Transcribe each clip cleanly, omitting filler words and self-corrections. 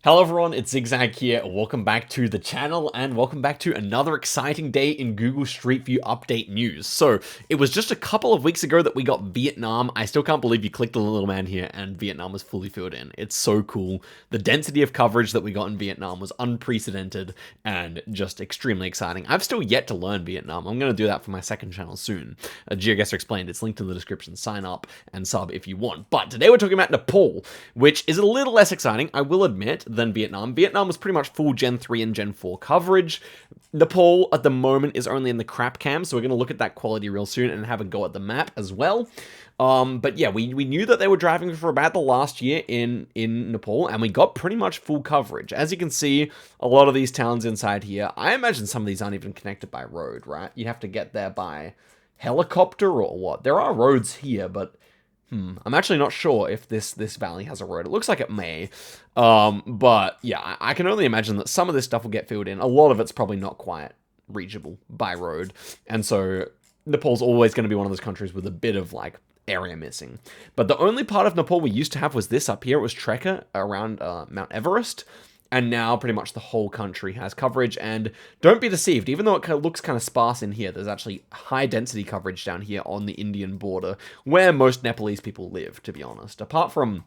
Hello everyone, it's Zigzag here. Welcome back to the channel and welcome back to another exciting day in Google Street View update news. So, it was just a couple of weeks ago that we got Vietnam. I still can't believe you clicked the little man here and Vietnam was fully filled in. It's so cool. The density of coverage that we got in Vietnam was unprecedented and just extremely exciting. I've still yet to learn Vietnam. I'm going to do that for my second channel soon. GeoGuessr Explained, it's linked in the description. Sign up and sub if you want. But today we're talking about Nepal, which is a little less exciting, I will admit, than Vietnam. Vietnam was pretty much full Gen 3 and Gen 4 coverage. Nepal, at the moment, is only in the crap cam, so we're going to look at that quality real soon and have a go at the map as well. But yeah, we knew that they were driving for about the last year in Nepal, and we got pretty much full coverage. As you can see, a lot of these towns inside here, I imagine some of these aren't even connected by road, right? You have to get there by helicopter or what? There are roads here, but I'm actually not sure if this valley has a road. It looks like it may. But yeah, I can only imagine that some of this stuff will get filled in. A lot of it's probably not quite reachable by road. And so Nepal's always going to be one of those countries with a bit of like area missing. But the only part of Nepal we used to have was this up here. It was Trekka around Mount Everest. And now pretty much the whole country has coverage, and don't be deceived, even though it looks kind of sparse in here, there's actually high density coverage down here on the Indian border, where most Nepalese people live, to be honest. Apart from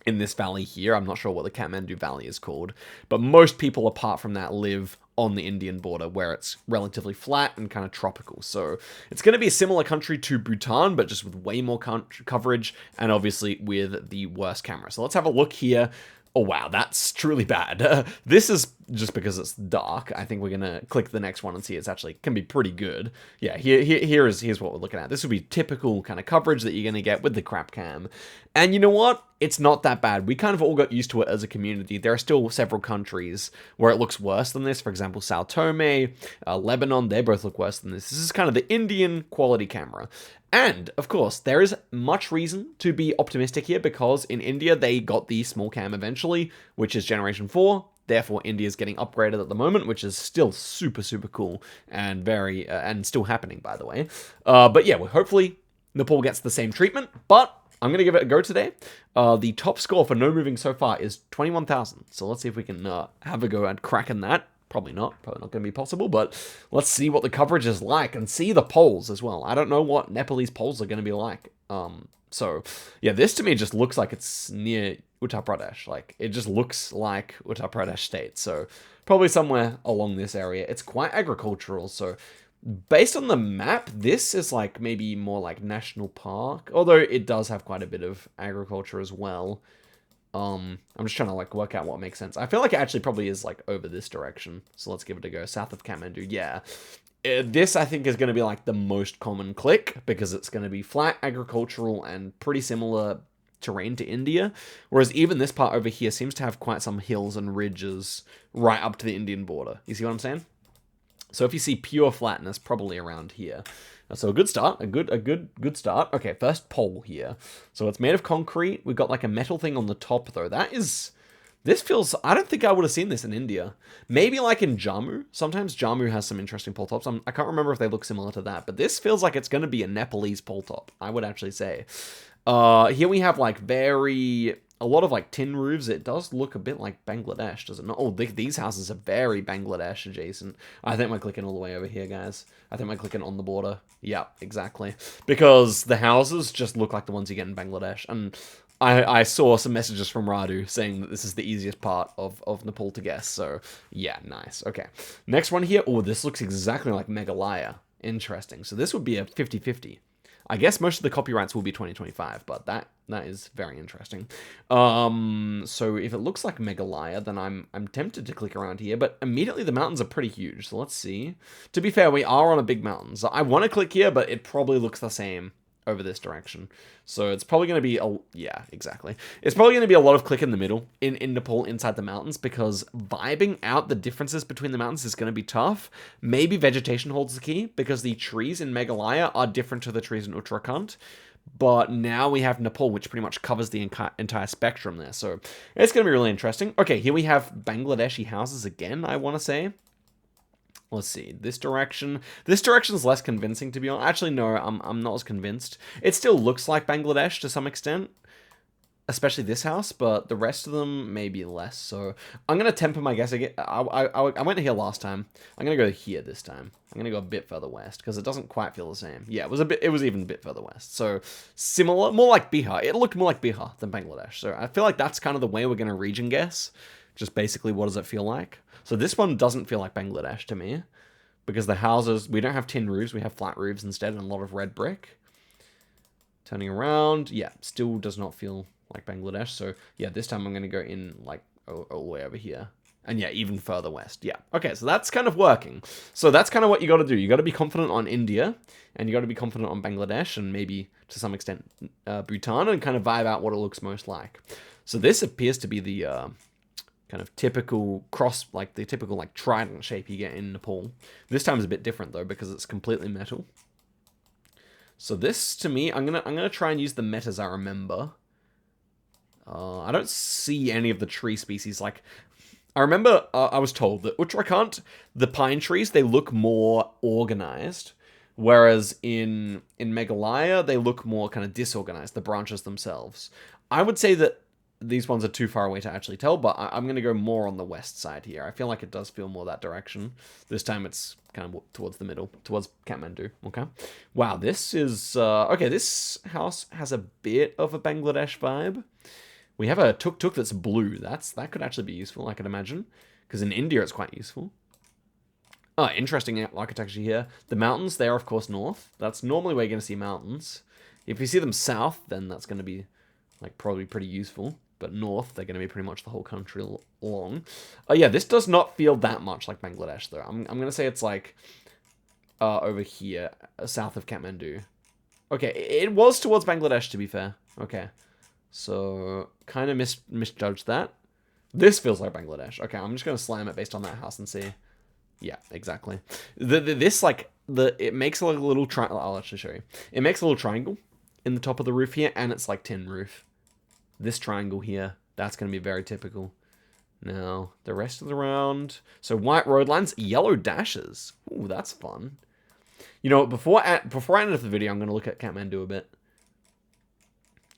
in this valley here, I'm not sure what the Kathmandu Valley is called, but most people apart from that live on the Indian border, where it's relatively flat and kind of tropical. So it's going to be a similar country to Bhutan, but just with way more coverage, and obviously with the worst camera. So let's have a look here. Oh wow, that's truly bad. This is just because it's dark. I think we're gonna click the next one and see it's actually can be pretty good. Yeah, here's what we're looking at. This would be typical kind of coverage that you're gonna get with the crap cam. And you know what? It's not that bad. We kind of all got used to it as a community. There are still several countries where it looks worse than this. For example, Sao Tome, Lebanon, they both look worse than this. This is kind of the Indian quality camera. And, of course, there is much reason to be optimistic here because in India, they got the small cam eventually, which is Generation 4. Therefore, India's getting upgraded at the moment, which is still super, super cool and very, and still happening, by the way. But yeah, well, hopefully Nepal gets the same treatment, but I'm going to give it a go today. The top score for no moving so far is 21,000. So let's see if we can have a go at cracking that. Probably not going to be possible, but let's see what the coverage is like and see the polls as well. I don't know what Nepalese polls are going to be like. So yeah, this to me just looks like it's near Uttar Pradesh. Like, it just looks like Uttar Pradesh state. So probably somewhere along this area. It's quite agricultural, so based on the map, this is like maybe more like national park, although it does have quite a bit of agriculture as well. I'm just trying to like work out what makes sense. I feel like it actually probably is like over this direction. So let's give it a go. South of Kathmandu, yeah. This I think is going to be like the most common click because it's going to be flat, agricultural, and pretty similar terrain to India. Whereas even this part over here seems to have quite some hills and ridges right up to the Indian border. You see what I'm saying? So if you see pure flatness, probably around here. So a good start, a good start. Okay, first pole here. So it's made of concrete. We've got like a metal thing on the top though. This feels, I don't think I would have seen this in India. Maybe like in Jammu. Sometimes Jammu has some interesting pole tops. I can't remember if they look similar to that, but this feels like it's going to be a Nepalese pole top, I would actually say. Here we have like a lot of like tin roofs. It does look a bit like Bangladesh, does it not? Oh, these houses are very Bangladesh adjacent. I think we're clicking all the way over here, guys. I think we're clicking on the border. Yeah, exactly. Because the houses just look like the ones you get in Bangladesh. And I saw some messages from Radu saying that this is the easiest part of Nepal to guess. So, yeah, nice. Okay. Next one here. Oh, this looks exactly like Meghalaya. Interesting. So this would be a 50-50. I guess most of the copyrights will be 2025, but that is very interesting. So if it looks like Meghalaya, then I'm tempted to click around here, but immediately the mountains are pretty huge. So let's see. To be fair, we are on a big mountain. So I want to click here, but it probably looks the same over this direction. So it's probably going to be, yeah, exactly. It's probably going to be a lot of click in the middle in Nepal inside the mountains because vibing out the differences between the mountains is going to be tough. Maybe vegetation holds the key because the trees in Meghalaya are different to the trees in Uttarakhand. But now we have Nepal, which pretty much covers the entire spectrum there. So it's going to be really interesting. Okay, here we have Bangladeshi houses again, I want to say. Let's see, this direction. This direction is less convincing, to be honest. Actually, no, I'm not as convinced. It still looks like Bangladesh to some extent. especially this house, but the rest of them maybe less. So I'm gonna temper my guess again. I went here last time. I'm gonna go here this time. I'm gonna go a bit further west because it doesn't quite feel the same. Yeah, it was even a bit further west. So similar, more like Bihar. It looked more like Bihar than Bangladesh. So I feel like that's kind of the way we're gonna region guess. Just basically, what does it feel like? So this one doesn't feel like Bangladesh to me because the houses, we don't have tin roofs, we have flat roofs instead, and a lot of red brick. Turning around, yeah, still does not feel like Bangladesh. So yeah, this time I'm going to go in like all the way over here. And yeah, even further west. Yeah. Okay, so that's kind of working. So that's kind of what you got to do. You got to be confident on India, and you got to be confident on Bangladesh, and maybe to some extent Bhutan, and kind of vibe out what it looks most like. So this appears to be the kind of typical cross, like the typical like trident shape you get in Nepal. This time is a bit different though because it's completely metal. So this, to me, I'm gonna try and use the metas I remember. I don't see any of the tree species. Like, I remember I was told that Uttarakhand, the pine trees, they look more organized, whereas in Meghalaya, they look more kind of disorganized, the branches themselves. I would say that these ones are too far away to actually tell, but I'm going to go more on the west side here. I feel like it does feel more that direction. This time it's kind of towards the middle, towards Kathmandu, okay? Wow, this is... okay, this house has a bit of a Bangladesh vibe. We have a tuk-tuk that's blue. That could actually be useful, I could imagine. Because in India, it's quite useful. Oh, interesting architecture here. The mountains, they are, of course, north. That's normally where you're going to see mountains. If you see them south, then that's going to be, like, probably pretty useful. But north, they're going to be pretty much the whole country long. Oh, yeah, this does not feel that much like Bangladesh, though. I'm going to say it's, like, over here, south of Kathmandu. Okay, it was towards Bangladesh, to be fair. Okay. So, kind of misjudged that. This feels like Bangladesh. Okay, I'm just going to slam it based on that house and see. Yeah, exactly. It makes like a little triangle. I'll actually show you. It makes a little triangle in the top of the roof here, and it's like tin roof. This triangle here, that's going to be very typical. Now, the rest of the round. So, white road lines, yellow dashes. Ooh, that's fun. You know, before I end the video, I'm going to look at Kathmandu a bit.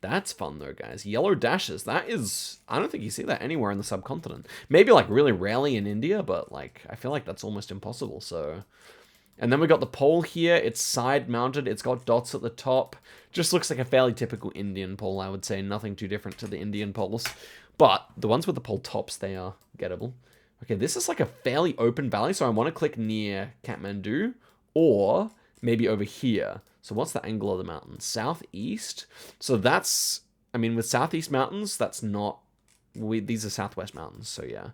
That's fun though, guys. Yellow dashes. That is... I don't think you see that anywhere in the subcontinent. Maybe like really rarely in India, but like I feel like that's almost impossible, so... And then we got the pole here. It's side-mounted. It's got dots at the top. Just looks like a fairly typical Indian pole, I would say. Nothing too different to the Indian poles. But the ones with the pole tops, they are gettable. Okay, this is like a fairly open valley, so I want to click near Kathmandu. Or maybe over here. So what's the angle of the mountain? Southeast? So that's... I mean, with southeast mountains, that's not... these are southwest mountains, so yeah.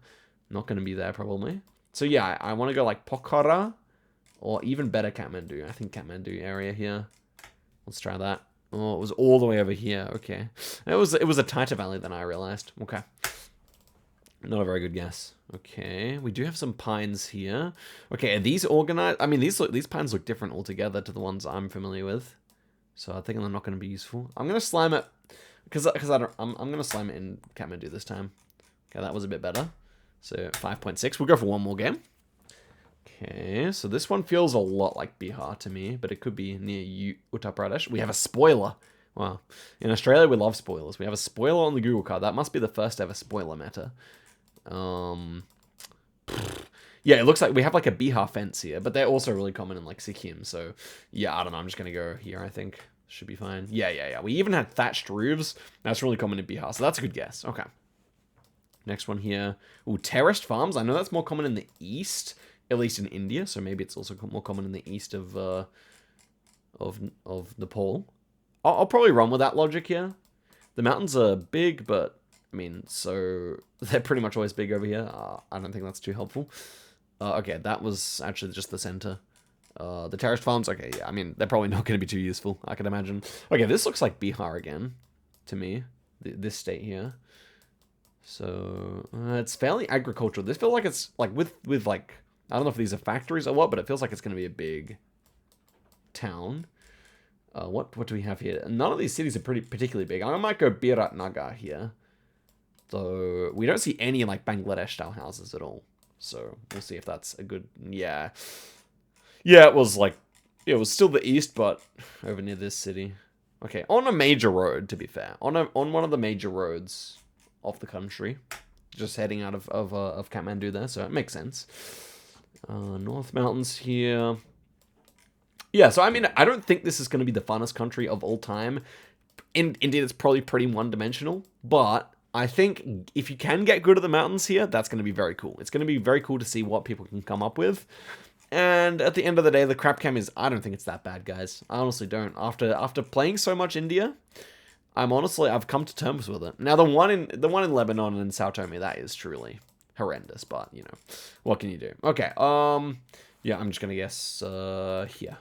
Not going to be there, probably. So yeah, I want to go like Pokhara. Or even better, Kathmandu. I think Kathmandu area here. Let's try that. Oh, it was all the way over here. Okay. It was a tighter valley than I realized. Okay. Not a very good guess. Okay. We do have some pines here. Okay, are these organized? I mean, these pines look different altogether to the ones I'm familiar with. So I think they're not going to be useful. I'm going to slime it. Because I'm going to slime it in Kathmandu this time. Okay, that was a bit better. So 5.6. We'll go for one more game. Okay, so this one feels a lot like Bihar to me, but it could be near Uttar Pradesh. We have a spoiler. Wow. In Australia, we love spoilers. We have a spoiler on the Google card. That must be the first ever spoiler meta. Yeah, it looks like we have like a Bihar fence here, but they're also really common in like Sikkim. So yeah, I don't know. I'm just going to go here, I think. Should be fine. Yeah. We even had thatched roofs. That's really common in Bihar, so that's a good guess. Okay. Next one here. Ooh, terraced farms. I know that's more common in the east. At least in India, so maybe it's also more common in the east of Nepal. I'll probably run with that logic here. The mountains are big, but I mean, so they're pretty much always big over here. I don't think that's too helpful. Okay, that was actually just the center. The terraced farms, okay, yeah, I mean, they're probably not going to be too useful, I can imagine. Okay, this looks like Bihar again, to me, this state here. So, it's fairly agricultural. This feels like it's, like, with like, I don't know if these are factories or what, but it feels like it's going to be a big town. What do we have here? None of these cities are particularly big. I might go Biratnagar here. So we don't see any like Bangladesh-style houses at all. So we'll see if that's a good... Yeah. Yeah, it was like... It was still the east, but over near this city. Okay, on a major road, to be fair. On one of the major roads of the country. Just heading out of Kathmandu there, so it makes sense. North Mountains here. Yeah, so I mean, I don't think this is going to be the funnest country of all time. Indeed, it's probably pretty one-dimensional, but I think if you can get good at the mountains here, that's going to be very cool. It's going to be very cool to see what people can come up with. And at the end of the day, the crap cam is, I don't think it's that bad, guys. I honestly don't. After playing so much India, I've come to terms with it. Now, the one in Lebanon and Sao Tome, that is truly horrendous, but, you know, what can you do? Okay, yeah, I'm just gonna guess, here.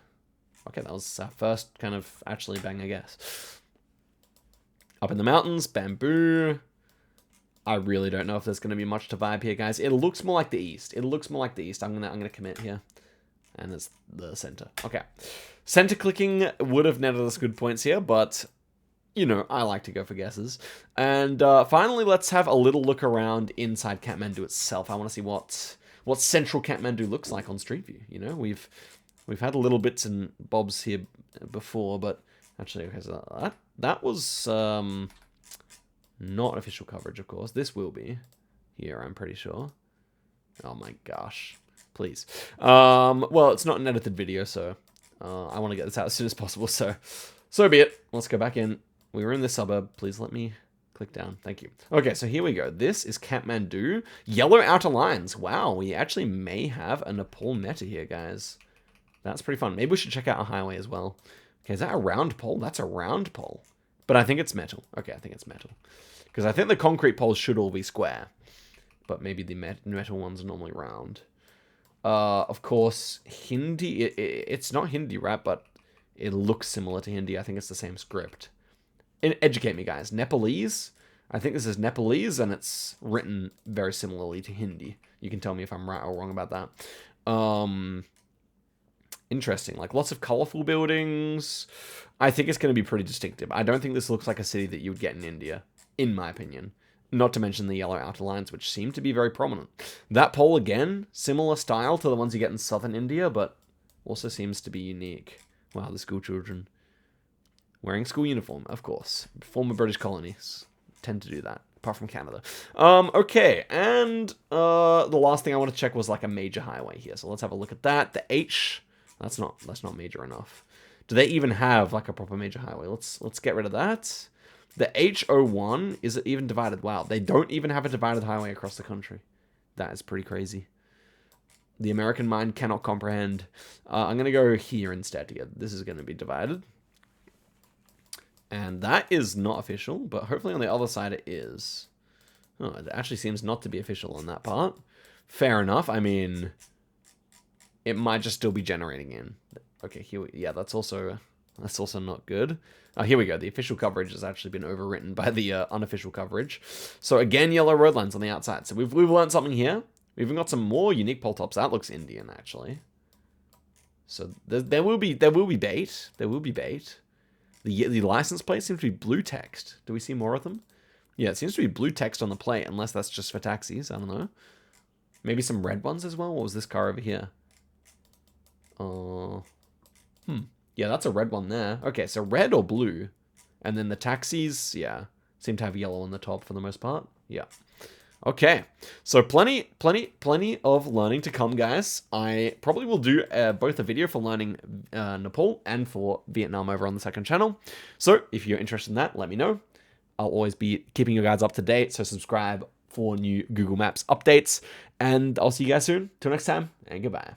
Okay, that was our first kind of actually bang, I guess. Up in the mountains, bamboo. I really don't know if there's gonna be much to vibe here, guys. It looks more like the east. It looks more like the east. I'm gonna commit here. And it's the center. Okay. Center clicking would have netted us good points here, but you know, I like to go for guesses. And finally, let's have a little look around inside Kathmandu itself. I want to see what central Kathmandu looks like on Street View. You know, we've had little bits and bobs here before, but actually, okay, so that was not official coverage, of course. This will be here, I'm pretty sure. Oh my gosh, please. Well, it's not an edited video, so I want to get this out as soon as possible. So be it. Let's go back in. We were in this suburb. Please let me click down. Thank you. Okay, so here we go. This is Kathmandu. Yellow outer lines. Wow, we actually may have a Nepal meta here, guys. That's pretty fun. Maybe we should check out a highway as well. Okay, is that a round pole? That's a round pole. But I think it's metal. Okay, I think it's metal. Because I think the concrete poles should all be square. But maybe the metal ones are normally round. Of course, Hindi. It's not Hindi, right? But it looks similar to Hindi. I think it's the same script. Educate me, guys. Nepalese? I think this is Nepalese, and it's written very similarly to Hindi. You can tell me if I'm right or wrong about that. Interesting. Like, lots of colorful buildings. I think it's going to be pretty distinctive. I don't think this looks like a city that you would get in India, in my opinion. Not to mention the yellow outer lines, which seem to be very prominent. That pole, again, similar style to the ones you get in southern India, but also seems to be unique. Wow, the school children. Wearing school uniform, of course. Former British colonies tend to do that, apart from Canada. Okay, and the last thing I want to check was like a major highway here. So let's have a look at that. The H, that's not major enough. Do they even have like a proper major highway? Let's get rid of that. The H01, is it even divided? Wow, they don't even have a divided highway across the country. That is pretty crazy. The American mind cannot comprehend. I'm going to go here instead. Yeah, this is going to be divided. And that is not official, but hopefully on the other side it is. Oh, it actually seems not to be official on that part. Fair enough. I mean, it might just still be generating in. Okay, here yeah, that's also not good. Oh, here we go. The official coverage has actually been overwritten by the unofficial coverage. So again, yellow road lines on the outside. So we've learned something here. We've even got some more unique pole tops. That looks Indian, actually. So there will be bait. There will be bait. The license plate seems to be blue text. Do we see more of them? Yeah, it seems to be blue text on the plate, unless that's just for taxis. I don't know. Maybe some red ones as well? What was this car over here? Yeah, that's a red one there. Okay, so red or blue. And then the taxis, yeah, seem to have yellow on the top for the most part. Yeah. Okay, so plenty of learning to come, guys. I probably will do both a video for learning Nepal and for Vietnam over on the second channel. So if you're interested in that, let me know. I'll always be keeping you guys up to date, so subscribe for new Google Maps updates. And I'll see you guys soon. Till next time, and goodbye.